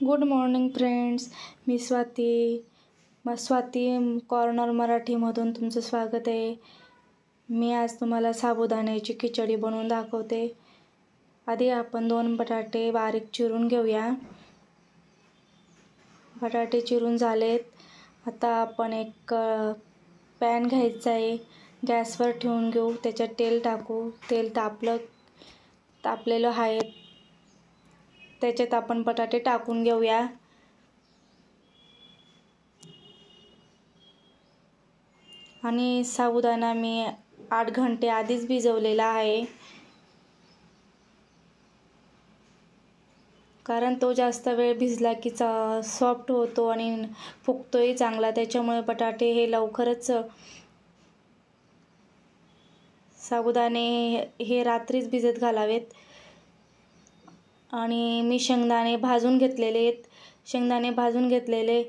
Good morning friends. मी Swati corner मराठीमधून तुमचं स्वागत आहे. मी आज तुम्हाला साबुदाण्याची खिचडी बनवून दाखवते. आधी आपण 2 बटाटे बारीक चिरून घेऊया. बटाटे चिरून झालेत. आता आपण एक पॅन घ्यायचा आहे, गॅसवर ठेवून घेऊ. त्याच्यात तेल टाकू. तेल तापलेलं आहे. त्याच्यात आपण बटाटे टाकून घेऊया. आणि साबुदाणा मी 8 घंटे आधीच भिजवलेला आहे, कारण तो जास्त वेळ भिजला की सॉफ्ट होतो आणि फुगतोही चांगला. त्याच्यामुळे बटाटे हे लवकरच साबुदाणे हे रात्रीच भिजत घालावेत. आणि मी शेंगदाणे भाजून घेतलेले आहेत. शेंगदाणे भाजून घेतलेले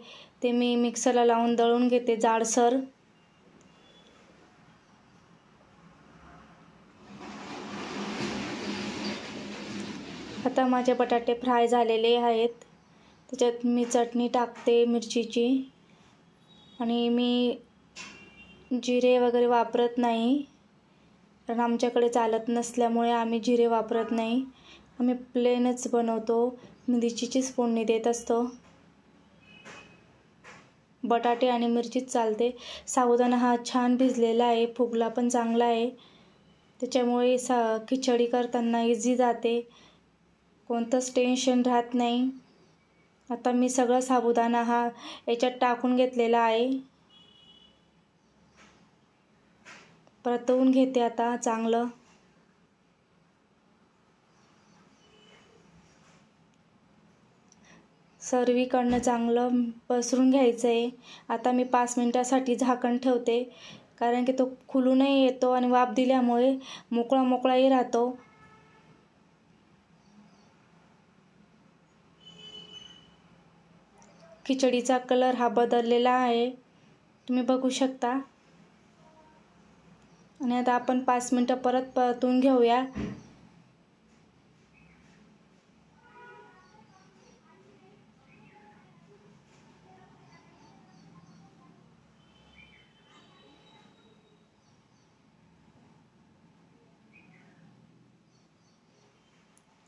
ते मी मिक्सरला लावून दळून घेते जाडसर. आता माझे बटाटे फ्राय झालेले आहेत. त्याच्यात मी चटणी टाकते मिरचीची. आणि मी जिरे वगैरे वापरत नाही, कारण आमच्याकडे चालत नसल्यामुळे आम्ही जिरे वापरत नाही. आम्ही प्लेनच बनवतो, मिरचीचीच फोडणी देत असतो. बटाटे आणि मिरचीच चालते. साबुदाणा हा छान भिजलेला आहे, फुगला पण चांगला आहे. त्याच्यामुळे खिचडी करताना इझी जाते, कोणतंच टेन्शन राहत नाही. आता मी सगळं साबुदाणा हा याच्यात टाकून घेतलेला आहे. परतवून घेते आता चांगलं. सर्वीकडनं चांगलं पसरून घ्यायचं आहे. आता मी 5 मिनिटासाठी झाकण ठेवते, कारण की तो खुलूनही येतो आणि वाफ दिल्यामुळे मोकळाही राहतो. खिचडीचा कलर हा बदललेला आहे, तुम्ही बघू शकता. आणि आता आपण 5 मिनिटं परत परतून घेऊया.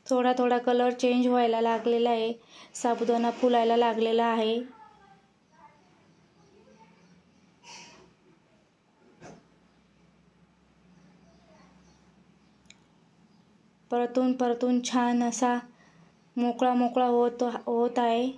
थोडा कलर चेंज व्हायला लागलेला आहे. साबुदाणा फुलायला लागलेला आहे. परतून छान असा मोकळा होत आहे.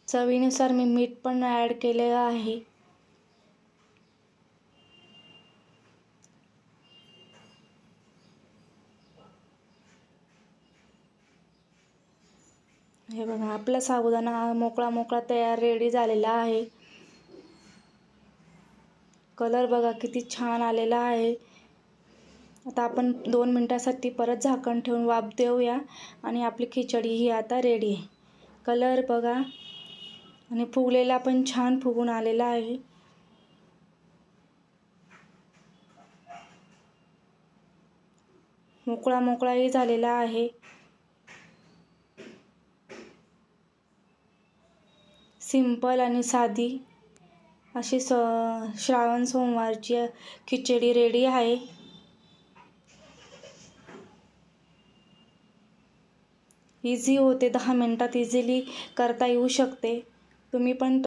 चवीनुसार मी मीठ पण ॲड केलेलं आहे. हे बघा, आपला साबुदाणा हा मोकळा तयार रेडी झालेला आहे. कलर बघा किती छान आलेला आहे. आता आपण 2 मिनिटासाठी परत झाकण ठेवून वाफ देऊया. आणि आपली खिचडी ही आता रेडी आहे. कलर बघा, आणि फुगलेला पण छान फुगून आलेला आहे. मोकळाही झालेला आहे. सिंपल आणि साधी अशी श्रावण सोमवारची खिचडी रेडी आहे. इझी होते, 10 मिनिटात इझिली करता येऊ शकते. तुम्ही पण